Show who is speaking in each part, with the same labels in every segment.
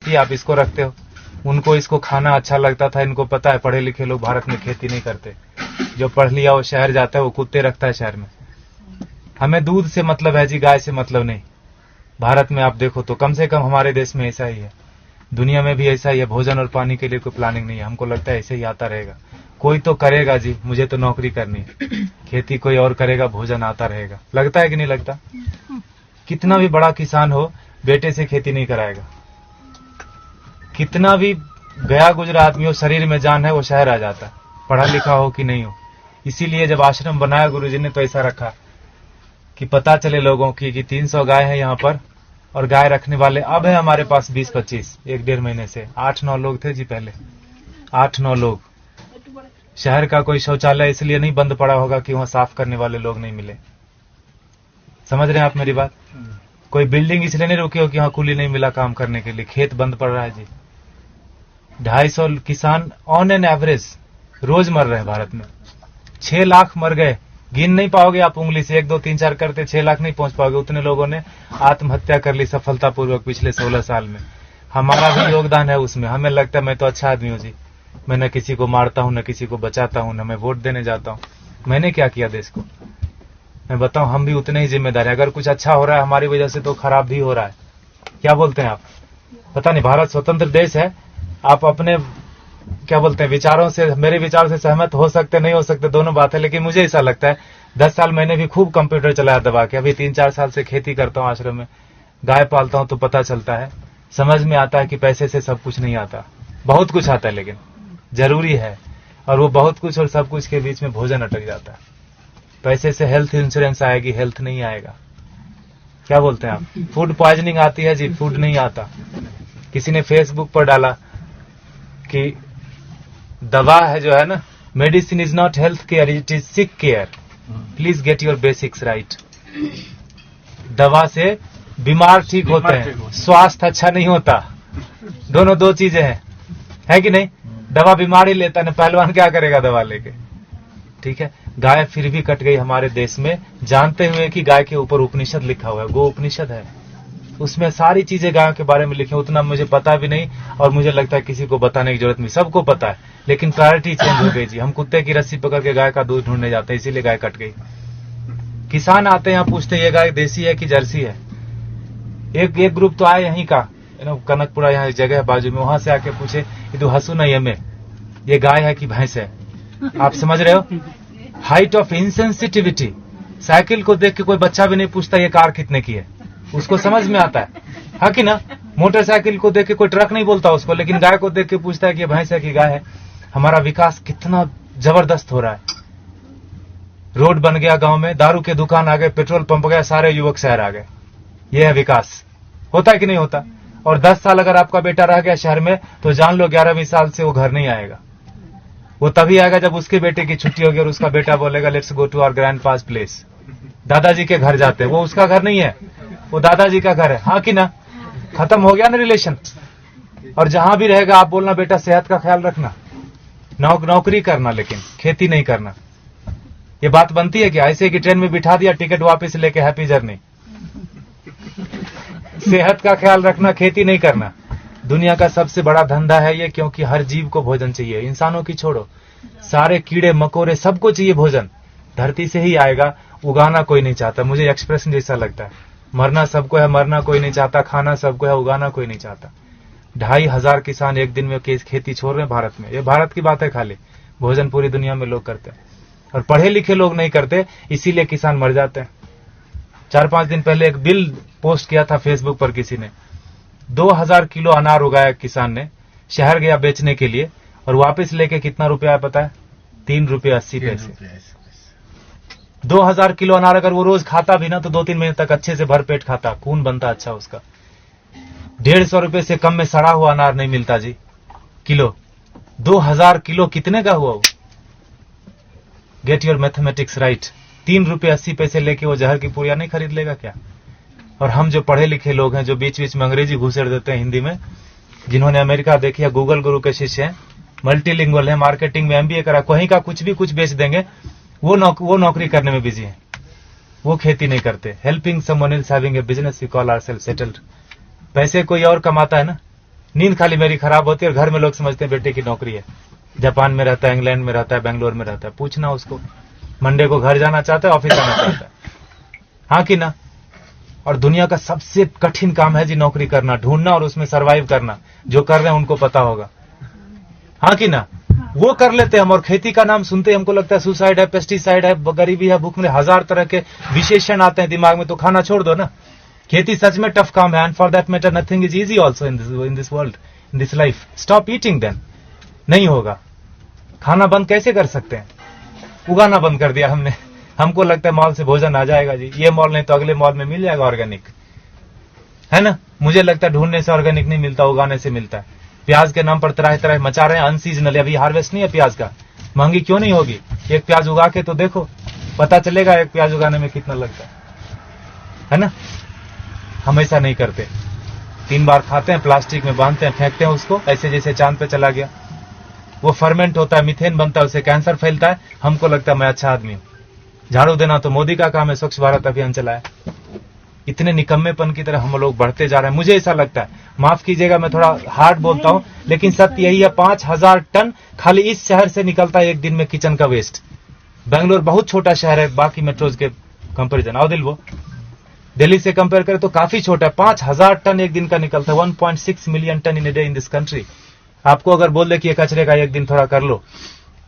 Speaker 1: खेती आप इसको रखते हो, उनको इसको खाना अच्छा लगता था। इनको पता है पढ़े लिखे लोग भारत में खेती नहीं करते, जो पढ़ लिया वो शहर जाता है, वो कुत्ते रखता है शहर में। हमें दूध से मतलब है जी, गाय से मतलब नहीं। भारत में आप देखो तो कम से कम हमारे देश में ऐसा ही है, दुनिया में भी ऐसा ही है। भोजन और पानी के लिए कोई प्लानिंग नहीं है। हमको लगता है ऐसे ही आता रहेगा, कोई तो करेगा जी, मुझे तो नौकरी करनी है, खेती कोई और करेगा, भोजन आता रहेगा। लगता है कि नहीं लगता? कितना भी बड़ा किसान हो, बेटे से खेती नहीं कराएगा। कितना भी गया गुजरा आदमी हो, शरीर में जान है, वो शहर आ जाता है, पढ़ा लिखा हो कि नहीं हो। इसीलिए जब आश्रम बनाया गुरुजी ने तो ऐसा रखा कि पता चले लोगों की कि 300 गाय है यहाँ पर, और गाय रखने वाले अब है हमारे पास 20-25, 1-1.5 महीने से 8-9 लोग थे जी पहले, 8-9 लोग। शहर का कोई शौचालय इसलिए नहीं बंद पड़ा होगा कि वहां साफ करने वाले लोग नहीं मिले। समझ रहे हैं आप मेरी बात? कोई बिल्डिंग इसलिए नहीं रुकी हो कि वहां कुली नहीं मिला काम करने के लिए, खेत बंद पड़ रहा है जी। 250 किसान ऑन एन एवरेज रोज मर रहे हैं भारत में। 6 लाख मर गए, गिन नहीं पाओगे आप उंगली से, 1 2 3 4 करते 6 लाख नहीं पहुंच पाओगे। उतने लोगों ने आत्महत्या कर ली सफलतापूर्वक पिछले 16 साल में। हमारा भी योगदान है उसमें। हमें लगता है मैं तो अच्छा आदमी हूं जी, मैं न किसी को मारता हूं, न किसी को बचाता हूं, न मैं वोट देने जाता हूं। मैंने क्या किया देश को? मैं बताऊं, हम भी उतने ही जिम्मेदार हैं। अगर कुछ अच्छा हो रहा है हमारी वजह से तो खराब भी हो रहा है। क्या बोलते हैं आप? पता नहीं, भारत स्वतंत्र देश है, आप अपने क्या बोलते हैं विचारों से, मेरे विचारों से सहमत हो सकते नहीं हो सकते, दोनों बात है। लेकिन मुझे ऐसा लगता है 10 साल मैंने भी खूब कंप्यूटर चलाया दबा के। अभी 3-4 साल से खेती करता हूं, आश्रम में गाय पालता हूं, तो पता चलता है, समझ में आता है कि पैसे से सब कुछ नहीं आता। बहुत कुछ आता है लेकिन जरूरी है, और वो बहुत कुछ और सब कुछ के बीच में भोजन अटक जाता है। पैसे से हेल्थ इंश्योरेंस आएगी, हेल्थ नहीं आएगा। क्या बोलते हैं आप? फूड पॉइजनिंग आती है जी, फूड नहीं आता। किसी ने फेसबुक पर डाला कि दवा है जो है ना, medicine is not health care, it is sick care, please get your basics right. दवा से बीमार ठीक होते हैं, स्वास्थ्य अच्छा नहीं होता। दोनों दो चीजें हैं, है कि नहीं? दवा बीमारी लेता है, पहलवान क्या करेगा दवा लेके? ठीक है, गाय फिर भी कट गई हमारे देश में, जानते हुए कि गाय के ऊपर उपनिषद लिखा हुआ है, गो उपनिषद है, उसमें सारी चीजें गायों के बारे में लिखी। उतना मुझे पता भी नहीं, और मुझे लगता है किसी को बताने की जरूरत नहीं, सबको पता है। लेकिन प्रायोरिटी चेंज हो गई जी। हम कुत्ते की रस्सी पकड़ के गाय का दूध ढूंढने जाते हैं, इसीलिए गाय कट गई। किसान आते हैं यहाँ, पूछते हैं ये गाय देसी है कि जर्सी है। एक ग्रुप तो आए यहीं का, कनकपुरा यहाँ एक जगह है बाजू में, वहां से आके पूछे ये तो हसू नहीं हमें, ये गाय है कि भैंस है? आप समझ रहे हो? Height of insensitivity. साइकिल को देख के कोई बच्चा भी नहीं पूछता ये कार कितने की है, उसको समझ में आता है कि ना? मोटरसाइकिल को देख के कोई ट्रक नहीं बोलता उसको, लेकिन गाय को देख के पूछता है कि ये भैंस है कि गाय है। हमारा विकास कितना जबरदस्त हो रहा है। रोड बन गया गांव में, दारू के दुकान आ गए, पेट्रोल पंप गया, सारे युवक शहर आ गए। ये है विकास। होता है कि नहीं होता? और 10 साल अगर आपका बेटा रह गया शहर में, तो जान लो 11वीं साल से वो घर नहीं आएगा। वो तभी आएगा जब उसके बेटे की छुट्टी होगी और उसका बेटा बोलेगा let's go to our grandpa's place. दादाजी के घर जाते हैं, वो उसका घर नहीं है, वो दादाजी का घर है। हाँ कि ना? खत्म हो गया ना रिलेशन। और जहां भी रहेगा आप बोलना बेटा सेहत का ख्याल रखना, नौकरी करना, लेकिन खेती नहीं करना। ये बात बनती है क्या? ऐसे कि ट्रेन में बिठा दिया, टिकट वापस लेके हैप्पी जर्नी। सेहत का ख्याल रखना, खेती नहीं करना। दुनिया का सबसे बड़ा धंधा है ये, क्योंकि हर जीव को भोजन चाहिए। इंसानों की छोड़ो, सारे कीड़े मकोड़े सबको चाहिए भोजन। धरती से ही आएगा, उगाना कोई नहीं चाहता। मुझे एक्सप्रेशन जैसा लगता है, मरना सबको है, मरना कोई नहीं चाहता, खाना सबको है, उगाना कोई नहीं चाहता। 2,500 किसान एक दिन में खेती छोड़ रहे हैं भारत में। ये भारत की बात है खाली, भोजन पूरी दुनिया में लोग करते हैं, और पढ़े लिखे लोग नहीं करते, इसीलिए किसान मर जाते हैं। 4-5 दिन पहले एक बिल पोस्ट किया था फेसबुक पर किसी ने, 2000 किलो अनार उगाया किसान ने, शहर गया बेचने के लिए, और वापस लेके कितना रुपया है पता है? 3 रुपये 80 पैसे। 2000 किलो अनार अगर वो रोज खाता भी ना, तो 2-3 महीने तक अच्छे से भरपेट खाता, खून बनता अच्छा उसका। 150 रुपए से कम में सड़ा हुआ अनार नहीं मिलता जी किलो। 2000 किलो कितने का हुआ वो? Get your mathematics right. 3 रुपये 80 पैसे लेके वो जहर की पुड़िया नहीं खरीद लेगा क्या? और हम जो पढ़े लिखे लोग हैं, जो बीच बीच में अंग्रेजी घुसेड़ देते हैं हिंदी में, जिन्होंने अमेरिका देखी है, गूगल गुरु के शिष्य हैं, मल्टीलिंगुअल है, मार्केटिंग में MBA करा, कहीं का कुछ भी कुछ बेच देंगे, वो नौकरी करने में बिजी है, वो खेती नहीं करते। Helping someone is having a business we call ourselves settled. पैसे कोई और कमाता है ना, नींद खाली मेरी खराब होती है और घर में लोग समझते हैं बेटे की नौकरी है, जापान में रहता है, इंग्लैंड में रहता है, बेंगलोर में रहता है। पूछना उसको, मंडे को घर जाना चाहता है, ऑफिस जाना चाहता है, हाँ कि ना। और दुनिया का सबसे कठिन काम है जी नौकरी करना, ढूंढना और उसमें सरवाइव करना। जो कर रहे हैं उनको पता होगा, हाँ कि ना। वो कर लेते हैं हम, और खेती का नाम सुनते हमको लगता है सुसाइड है, पेस्टिसाइड है, गरीबी है, भूख में, हजार तरह के विशेषण आते हैं दिमाग में, तो खाना छोड़ दो ना। खेती सच में टफ काम है, and for that matter nothing is easy also in this world, in this life. Stop eating then, नहीं होगा। खाना बंद कैसे कर सकते हैं? उगाना बंद कर दिया हमने। हमको लगता है मॉल से भोजन आ जाएगा जी, ये मॉल नहीं तो अगले मॉल में मिल जाएगा ऑर्गेनिक, है ना। मुझे लगता है ढूंढने से ऑर्गेनिक नहीं मिलता, उगाने से मिलता है। प्याज के नाम पर तरह तरह मचा रहे हैं, अनसीजनल, अभी हार्वेस्ट नहीं है प्याज का। महंगी क्यों नहीं होगी? एक प्याज उगा के तो देखो, पता चलेगा एक प्याज उगाने में कितना लगता है ना। हम ऐसा नहीं करते, 3 बार खाते हैं, प्लास्टिक में बांधते हैं, फेंकते हैं उसको, ऐसे जैसे चांद पे चला गया। वो फर्मेंट होता है, मीथेन बनता है, उससे कैंसर फैलता है। हमको लगता है मैं अच्छा आदमी हूं। झाड़ू देना तो मोदी का काम है, स्वच्छ भारत अभियान चलाया। इतने निकम्मेपन की तरह हम लोग बढ़ते जा रहे हैं। मुझे ऐसा लगता है, माफ कीजिएगा मैं थोड़ा हार्ड बोलता हूं, लेकिन सत्य यही है, 5000 टन खाली इस शहर से निकलता है एक दिन में किचन का वेस्ट। बेंगलोर बहुत छोटा शहर है बाकी मेट्रोज के कंपेरिजन, आओ दिल, वो दिल्ली से कंपेयर करें तो काफी छोटा है। 5000 टन एक दिन का निकलता है, 1.6 million ton in a day in this country. आपको अगर बोल दे कि ये कचरे का एक दिन थोड़ा कर लो,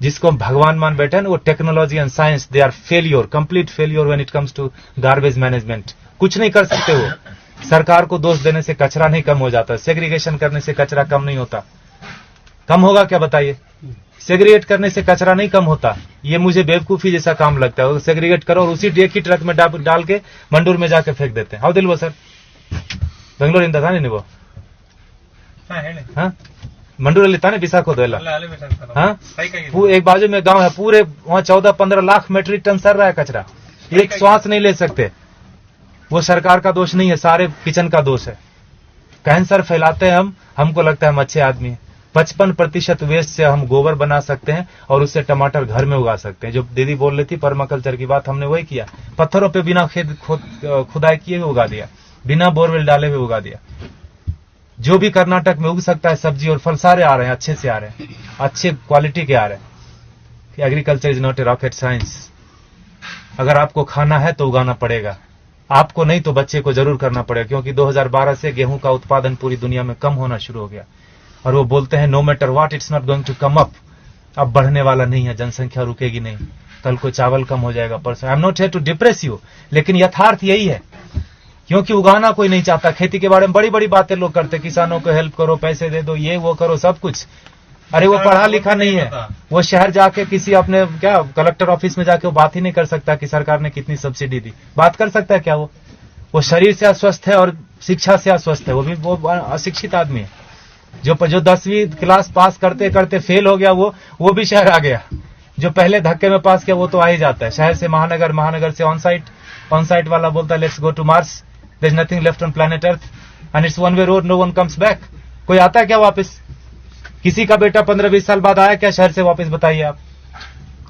Speaker 1: जिसको भगवान मान बैठे हैं, वो technology and science, they are failure, complete failure when it comes to garbage management. कुछ नहीं कर सकते वो। सरकार को दोष देने से कचरा नहीं कम हो जाता, सेग्रीगेशन करने से कचरा कम नहीं होता। कम होगा क्या बताइए? सेग्रीगेट करने से कचरा नहीं कम होता। ये मुझे बेवकूफी जैसा काम लगता है। सेग्रीगेट करो और उसी एक ही ट्रक में डाल के मंडूर में जाके फेंक देते हैं। आओ दिल, वो सर बेंगलोर इंदा था नहीं वो, हाँ मंडूर लेता नहीं बिसाखो दो, हाँ एक बाजू में गांव है, पूरे वहां 14-15 लाख मेट्रिक टन सर रहा है कचरा, एक श्वास नहीं ले सकते। वो सरकार का दोष नहीं है, सारे किचन का दोष है। कैंसर फैलाते हैं हम, हमको लगता है हम अच्छे आदमी हैं। 55% वेस्ट से हम गोबर बना सकते हैं और उससे टमाटर घर में उगा सकते हैं। जो दीदी बोल रही थी पर्माकल्चर की बात, हमने वही किया। पत्थरों पे बिना खुदाई किए हुए उगा दिया, बिना बोरवेल डाले हुए उगा दिया। जो भी कर्नाटक में उग सकता है सब्जी और फल सारे आ रहे हैं, अच्छे से आ रहे हैं, अच्छे क्वालिटी के आ रहे हैं। Agriculture is not a rocket science. अगर आपको खाना है तो उगाना पड़ेगा, आपको नहीं तो बच्चे को जरूर करना पड़ेगा। क्योंकि 2012 से गेहूं का उत्पादन पूरी दुनिया में कम होना शुरू हो गया और वो बोलते हैं no matter what it's not going to come up. अब बढ़ने वाला नहीं है, जनसंख्या रुकेगी नहीं। कल को चावल कम हो जाएगा, परसों। I am not here to depress you, लेकिन यथार्थ यही है। क्योंकि उगाना कोई नहीं चाहता। खेती के बारे में बड़ी बड़ी बातें लोग करते, किसानों को हेल्प करो, पैसे दे दो, ये वो करो, सब कुछ। अरे वो पढ़ा लिखा नहीं है, वो शहर जाके किसी अपने क्या कलेक्टर ऑफिस में जाके वो बात ही नहीं कर सकता कि सरकार ने कितनी सब्सिडी दी। बात कर सकता है क्या? वो शरीर से अस्वस्थ है और शिक्षा से अस्वस्थ है। वो अशिक्षित आदमी है। जो 10वीं क्लास पास करते करते फेल हो गया, वो भी शहर आ गया। जो पहले धक्के में पास किया वो तो आ ही जाता है। शहर से महानगर, महानगर से ऑन साइट वाला बोलता है let's go to Mars, there is nothing left on planet Earth and it's one way road, no one comes back. कोई आता है क्या वापस? किसी का बेटा 15-20 साल बाद आया क्या शहर से वापस? बताइए आप।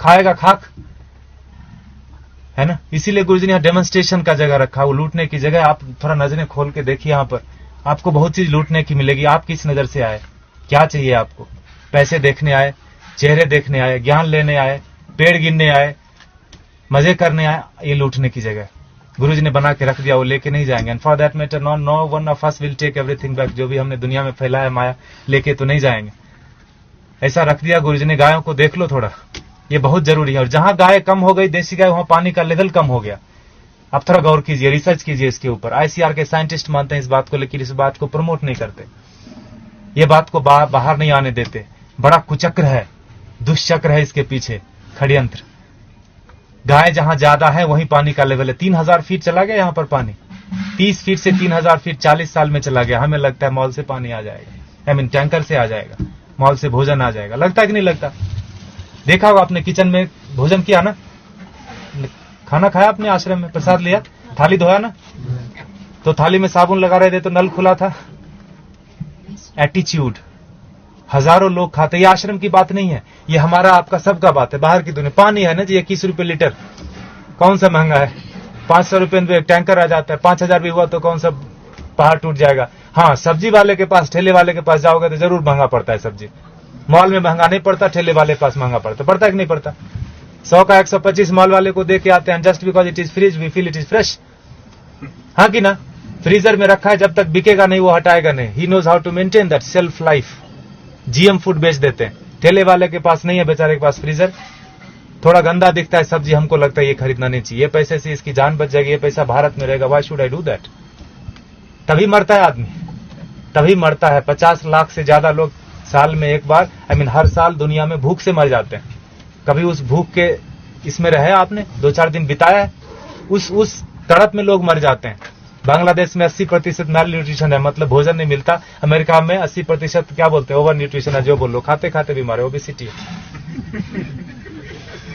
Speaker 1: खाएगा खाक, है ना। इसीलिए गुरुजी ने यहाँ डेमोन्स्ट्रेशन का जगह रखा, वो लूटने की जगह। आप थोड़ा नजरें खोल के देखिए, यहाँ पर आपको बहुत चीज लूटने की मिलेगी। आप किस नजर से आए, क्या चाहिए आपको? पैसे देखने आए, चेहरे देखने आए, ज्ञान लेने आए, पेड़ गिनने आए, मजे करने आए? ये लूटने की जगह गुरुजी ने बना के रख दिया, वो लेके नहीं जाएंगे। And for that matter no one of us will take everything back. जो भी हमने दुनिया में फैलाया माया, लेके तो नहीं जाएंगे। ऐसा रख दिया गुरुजी ने। गायों को देख लो थोड़ा, ये बहुत जरूरी है। और जहां गाय कम हो गई, देसी गाय, वहां पानी का लेवल कम हो गया। आप थोड़ा गौर कीजिए, रिसर्च कीजिए इसके ऊपर। आईसीआर के साइंटिस्ट मानते हैं इस बात को, लेकिन इस बात को प्रमोट नहीं करते। ये बात को बाहर नहीं आने देते। बड़ा कुचक्र है, दुष्चक्र है इसके पीछे, षड्यंत्र। गाय जहां ज्यादा है वहीं पानी का लेवल है। 3000 फीट चला गया यहाँ पर पानी, 30 फीट से 3000 फीट 40 साल में चला गया। हमें लगता है मॉल से पानी आ जाएगा, आई मीन टैंकर से आ जाएगा, मॉल से भोजन आ जाएगा। लगता है कि नहीं लगता? देखा होगा आपने, किचन में भोजन किया ना, खाना खाया आपने, आश्रम में प्रसाद लिया, थाली धोया ना, तो थाली में साबुन लगा रहे थे तो नल खुला था। एटीट्यूड। हजारों लोग खाते। ये आश्रम की बात नहीं है, ये हमारा आपका सबका बात है। बाहर की दुनिया पानी है ना जी, 21 रुपए लीटर, कौन सा महंगा है? 500 रुपए में एक टैंकर आ जाता है। 5000 भी हुआ तो कौन सा पहाड़ टूट जाएगा। हाँ, सब्जी वाले के पास, ठेले वाले के पास जाओगे तो जरूर महंगा पड़ता है सब्जी। मॉल में महंगा नहीं पड़ता, ठेले वाले के पास महंगा पड़ता है कि नहीं पड़ता? 100 का 125 मॉल वाले को दे के आते हैं, just because it is freeze we feel it is fresh. हाँ कि ना? फ्रीजर में रखा है, जब तक बिकेगा नहीं वो हटाएगा नहीं। He knows how to maintain that shelf life. GM food बेच देते हैं। ठेले वाले के पास नहीं है बेचारे के पास फ्रीजर, थोड़ा गंदा दिखता है सब्जी, हमको लगता है ये खरीदना नहीं चाहिए, ये पैसे से इसकी जान बच जाएगी, ये पैसा भारत में रहेगा, why should I do that? तभी मरता है आदमी, तभी मरता है। 50 लाख से ज्यादा लोग साल में एक बार, हर साल दुनिया में भूख से मर जाते हैं। कभी उस भूख के इसमें रहे आपने, 2-4 दिन बिताया है, उस तड़प में लोग मर जाते हैं। बांग्लादेश में 80% मैल न्यूट्रिशन है, मतलब भोजन नहीं मिलता। अमेरिका में 80% क्या बोलते हैं, ओवर न्यूट्रिशन है, जो बोलो, खाते खाते बीमार है, ओबेसिटी है।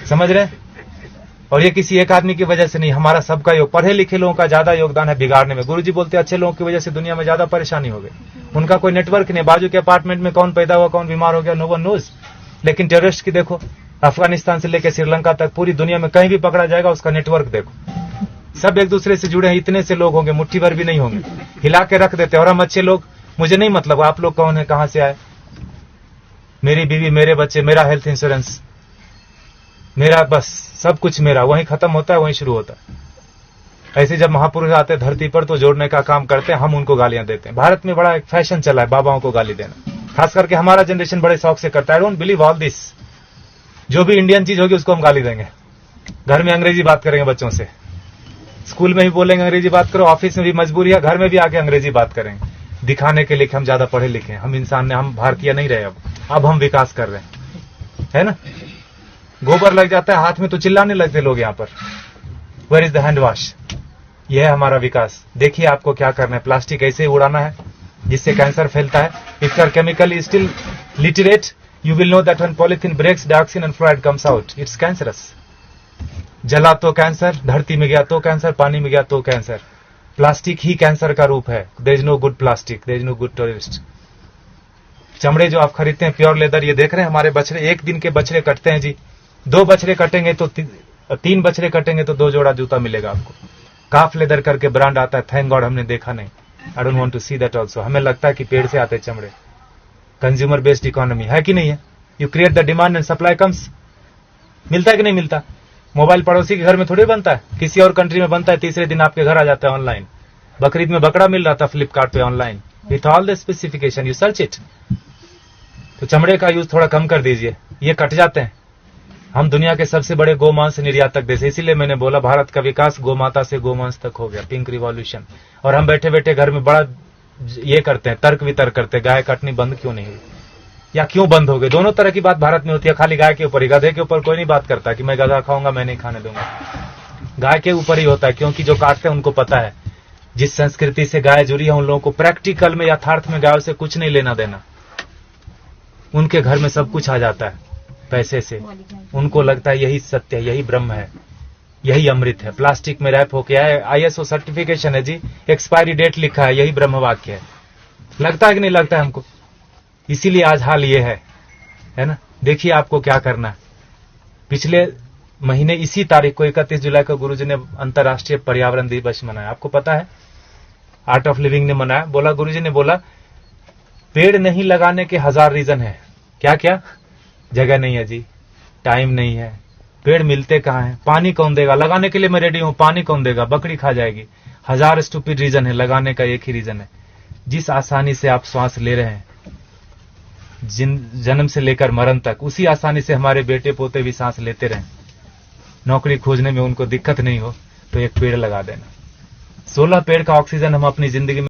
Speaker 1: समझ रहे? और ये किसी एक आदमी की वजह से नहीं, हमारा सबका योग, पढ़े लिखे लोगों का ज्यादा योगदान है बिगाड़ने में। गुरुजी बोलते हैं अच्छे लोगों की वजह से दुनिया में ज्यादा परेशानी हो गई। उनका कोई नेटवर्क नहीं, बाजू के अपार्टमेंट में कौन पैदा हुआ, कौन बीमार हो गया, नो वन नोज। लेकिन टेररिस्ट की देखो, अफगानिस्तान से लेकर श्रीलंका तक पूरी दुनिया में कहीं भी पकड़ा जाएगा, उसका नेटवर्क देखो, सब एक दूसरे से जुड़े हैं। इतने से लोग होंगे, मुट्ठी भर भी नहीं होंगे, हिला के रख देते। और हम अच्छे लोग, मुझे नहीं मतलब आप लोग कौन है, कहां से आए, मेरी बीवी, मेरे बच्चे, मेरा हेल्थ इंश्योरेंस, मेरा बस सब कुछ मेरा, वहीं खत्म होता है, वहीं शुरू होता है। ऐसे जब महापुरुष आते हैं धरती पर तो जोड़ने का काम करते हैं, हम उनको गालियां देते हैं। भारत में बड़ा एक फैशन चला है बाबाओं को गाली देना, खास करके हमारा जनरेशन बड़े शौक से करता है। I don't believe all this. जो भी इंडियन चीज होगी उसको हम गाली देंगे। घर में अंग्रेजी बात करेंगे बच्चों से, स्कूल में भी बोलेंगे अंग्रेजी बात करो, ऑफिस में भी मजबूरी है, घर में भी आके अंग्रेजी बात करेंगे, दिखाने के लिए कि हम ज्यादा पढ़े लिखे हैं, हम इंसान ने, हम भारतीय नहीं रहे। अब हम विकास कर रहे हैं, है ना? गोबर लग जाता है हाथ में तो चिल्लाने लगते लोग यहाँ पर, where is the hand wash? यह है हमारा विकास। देखिए आपको क्या करना है, प्लास्टिक ऐसे ही उड़ाना है जिससे कैंसर फैलता है। If you are chemically still literate, you will know that when polythene breaks, dioxin and fluoride comes out. It's cancerous. जला तो कैंसर, धरती में गया तो कैंसर, पानी में गया तो कैंसर। प्लास्टिक ही कैंसर का रूप है। There is no good plastic, there is no good terrorist. चमड़े जो आप खरीदते हैं प्योर लेदर, ये देख रहे हैं हमारे बछड़े, एक दिन के बछड़े कटते हैं जी। 2 बछड़े कटेंगे तो 3 बछड़े कटेंगे तो 2 जोड़ा जूता मिलेगा आपको। काफ लेदर करके ब्रांड आता है, थैंक गॉड हमने देखा नहीं। I don't want to see that also. हमें लगता है कि पेड़ से आते चमड़े। कंज्यूमर बेस्ड इकोनॉमी है कि नहीं है? You create the demand and supply comes. मिलता है कि नहीं मिलता? मोबाइल पड़ोसी के घर में थोड़ी बनता है, किसी और कंट्री में बनता है, तीसरे दिन आपके घर आ जाता है ऑनलाइन। बकरीद में बकरा मिल रहा था फ्लिपकार्ट पे online, with all the specification, you search it. तो चमड़े का यूज थोड़ा कम कर दीजिए, ये कट जाते हैं। हम दुनिया के सबसे बड़े गोमांस निर्यातक देश, इसीलिए मैंने बोला भारत का विकास गोमाता से गोमांस तक हो गया, पिंक रिवॉल्यूशन। और हम बैठे बैठे घर में बड़ा ये करते हैं, तर्क वितर्क करते हैं, गाय काटनी बंद क्यों नहीं हुई या क्यों बंद हो गई। दोनों तरह की बात भारत में होती है, खाली गाय के ऊपर ही। गधे के ऊपर कोई नहीं बात करता कि मैं गधा खाऊंगा, मैं नहीं खाने दूंगा। गाय के ऊपर ही होता है, क्योंकि जो काटते हैं उनको पता है जिस संस्कृति से गाय जुड़ी है उन लोगों को प्रैक्टिकल में, यथार्थ में गायों से कुछ नहीं लेना देना। उनके घर में सब कुछ आ जाता है पैसे से। उनको लगता है यही सत्य है, यही ब्रह्म है, यही अमृत है। प्लास्टिक में रैप होके आए, ISO सर्टिफिकेशन है जी, एक्सपायरी डेट लिखा है, यही ब्रह्म वाक्य है। लगता है कि नहीं लगता है हमको? इसीलिए आज हाल ये है ना। देखिए आपको क्या करना है। पिछले महीने इसी तारीख को 31 जुलाई को गुरुजी ने अंतर्राष्ट्रीय पर्यावरण दिवस मनाया। आपको पता है, आर्ट ऑफ लिविंग ने मनाया। बोला, गुरुजी ने बोला पेड़ नहीं लगाने के 1000 रीजन है। क्या क्या? जगह नहीं है जी, टाइम नहीं है, पेड़ मिलते कहाँ हैं, पानी कौन देगा, लगाने के लिए मैं रेडी हूं, पानी कौन देगा, बकरी खा जाएगी। 1000 स्टूपिड रीजन है, लगाने का एक ही रीजन है। जिस आसानी से आप श्वास ले रहे हैं जन्म से लेकर मरण तक, उसी आसानी से हमारे बेटे पोते भी सांस लेते रहें। नौकरी खोजने में उनको दिक्कत नहीं हो तो एक पेड़ लगा देना। 16 पेड़ का ऑक्सीजन हम अपनी जिंदगी में